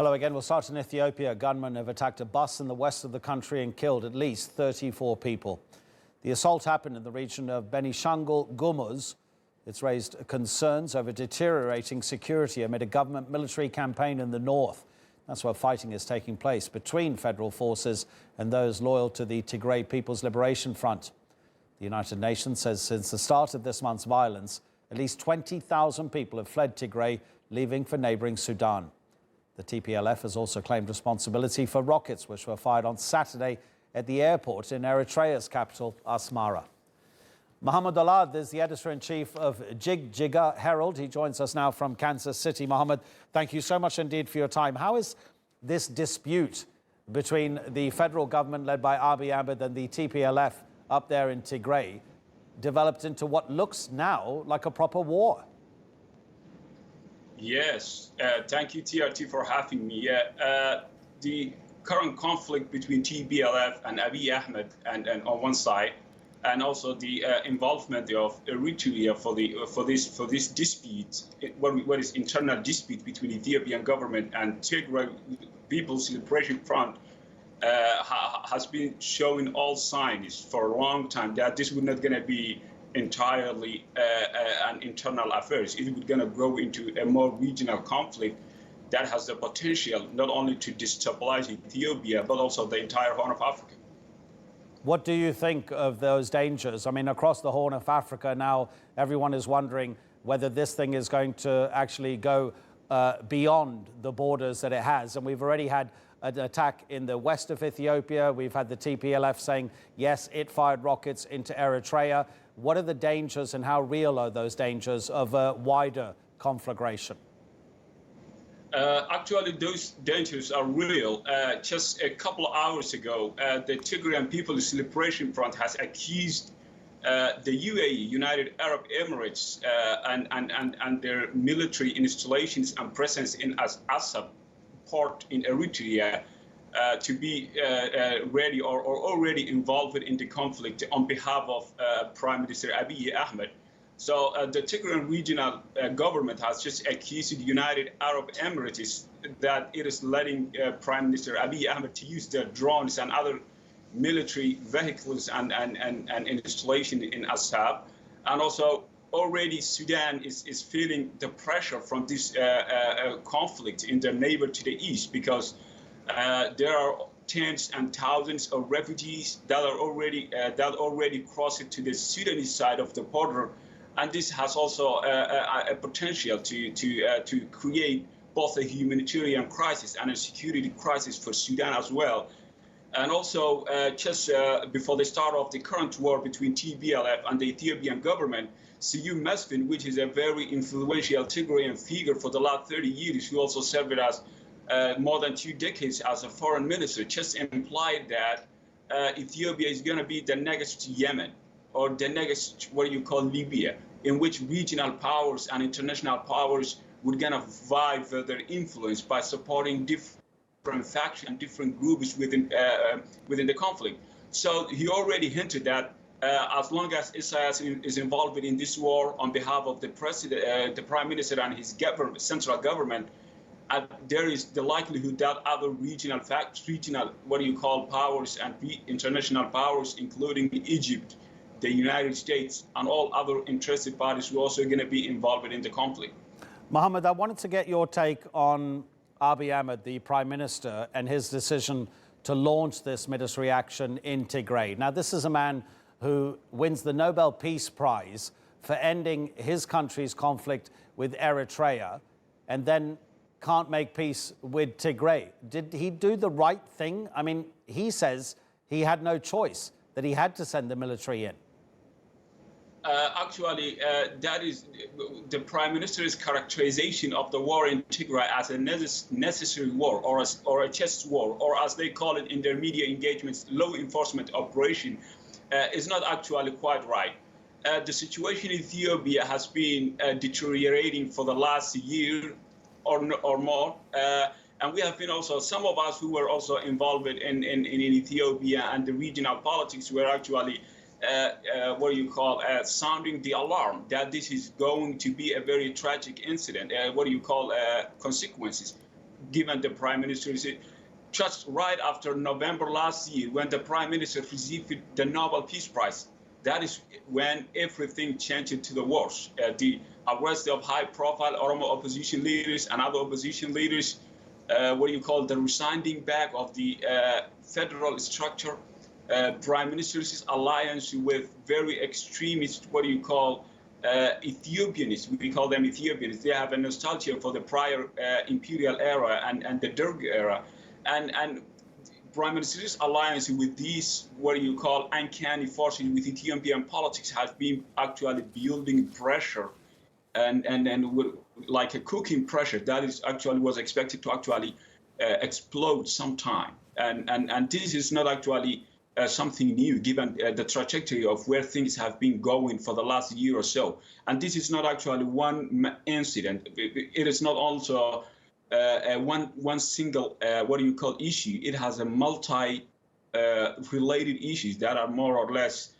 Hello again. We'll start in Ethiopia. Gunmen have attacked a bus in the west of the country and killed at least 34 people. The assault happened in the region of Benishangul Gumuz. It's raised concerns over deteriorating security amid a government military campaign in the north. That's where fighting is taking place between federal forces and those loyal to the Tigray People's Liberation Front. The United Nations says since the start of this month's violence, at least 20,000 people have fled Tigray, leaving for neighboring Sudan. The TPLF has also claimed responsibility for rockets which were fired on Saturday at the airport in Eritrea's capital, Asmara. Mohamed Olad is the editor-in-chief of Jigjiga Herald. He joins us now from Kansas City. Mohamed, thank you so much indeed for your time. How is this dispute between the federal government led by Abiy Ahmed and the TPLF up there in Tigray developed into what looks now like a proper war? Yes, thank you, TRT, for having me. The current conflict between TPLF and Abiy Ahmed and on one side, and also the involvement of Eritrea for this dispute, what is internal dispute between Ethiopian government and Tigray People's Liberation Front, has been showing all signs for a long time that this was not going to be entirely an internal affairs. It was going to grow into a more regional conflict that has the potential not only to destabilize Ethiopia, but also the entire Horn of Africa. What do you think of those dangers? I mean, across the Horn of Africa now, everyone is wondering whether this thing is going to actually go beyond the borders that it has. And we've already had an attack in the west of Ethiopia. We've had the TPLF saying, yes, it fired rockets into Eritrea. What are the dangers and how real are those dangers of a wider conflagration? Actually, those dangers are real. Just a couple of hours ago, the Tigrayan People's Liberation Front has accused the UAE, United Arab Emirates, and their military installations and presence in Assab port in Eritrea to be ready or already involved in the conflict on behalf of Prime Minister Abiy Ahmed. So the Tigrayan regional government has just accused the United Arab Emirates that it is letting Prime Minister Abiy Ahmed to use their drones and other military vehicles and installation in Assab. And also already Sudan is feeling the pressure from this conflict in their neighbor to the east, because there are tens and thousands of refugees that are already crossed to the Sudanese side of the border. And this has also a potential to create both a humanitarian crisis and a security crisis for Sudan as well. And also, just before the start of the current war between TPLF and the Ethiopian government, Seyum Mesfin, which is a very influential Tigrayan figure for the last 30 years, who also served as more than 2 decades as a foreign minister, just implied that Ethiopia is going to be the next Yemen, or the next, what you call Libya, in which regional powers and international powers would kind of vie for their influence by supporting different factions, different groups within the conflict. So he already hinted that as long as Israel is involved in this war on behalf of the president, the prime minister and his government, central government, there is the likelihood that other regional what you call powers and international powers, including Egypt, the United States, and all other interested parties, were also going to be involved in the conflict. Mohamed, I wanted to get your take on Abiy Ahmed, the Prime Minister, and his decision to launch this military action in Tigray. Now, this is a man who wins the Nobel Peace Prize for ending his country's conflict with Eritrea and then can't make peace with Tigray. Did he do the right thing? I mean, he says he had no choice, that he had to send the military in. Actually, that is the Prime Minister's characterization of the war in Tigray as a necessary war, or a just war, or as they call it in their media engagements, law enforcement operation, is not actually quite right. The situation in Ethiopia has been deteriorating for the last year or more. And we have been also, some of us who were also involved in Ethiopia and the regional politics were actually sounding the alarm that this is going to be a very tragic incident, consequences. given the Prime Minister just right after November last year, when the Prime Minister received the Nobel Peace Prize. That is when everything changed to the worse. The arrest of high-profile Oromo opposition leaders and other opposition leaders, the resigning back of the federal structure, Prime Minister's alliance with very extremist, Ethiopians. We call them Ethiopians. They have a nostalgia for the prior imperial era and the Derg era. And Prime Minister's alliance with these, uncanny forces with Ethiopian politics has been actually building pressure and like a cooking pressure that is actually was expected to actually explode sometime. And this is not actually something new, given the trajectory of where things have been going for the last year or so. And this is not actually one incident. It is not also one single issue. It has a multi-related issues that are more or less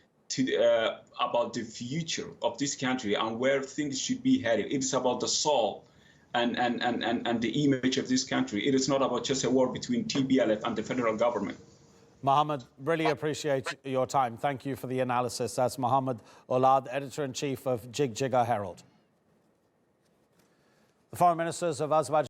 about the future of this country and where things should be headed. It's about the soul and the image of this country. It is not about just a war between TPLF and the federal government. Mohamed, really appreciate your time. Thank you for the analysis. That's Mohamed Olad, Editor-in-Chief of Jig Jigger Herald. The foreign ministers of Azerbaijan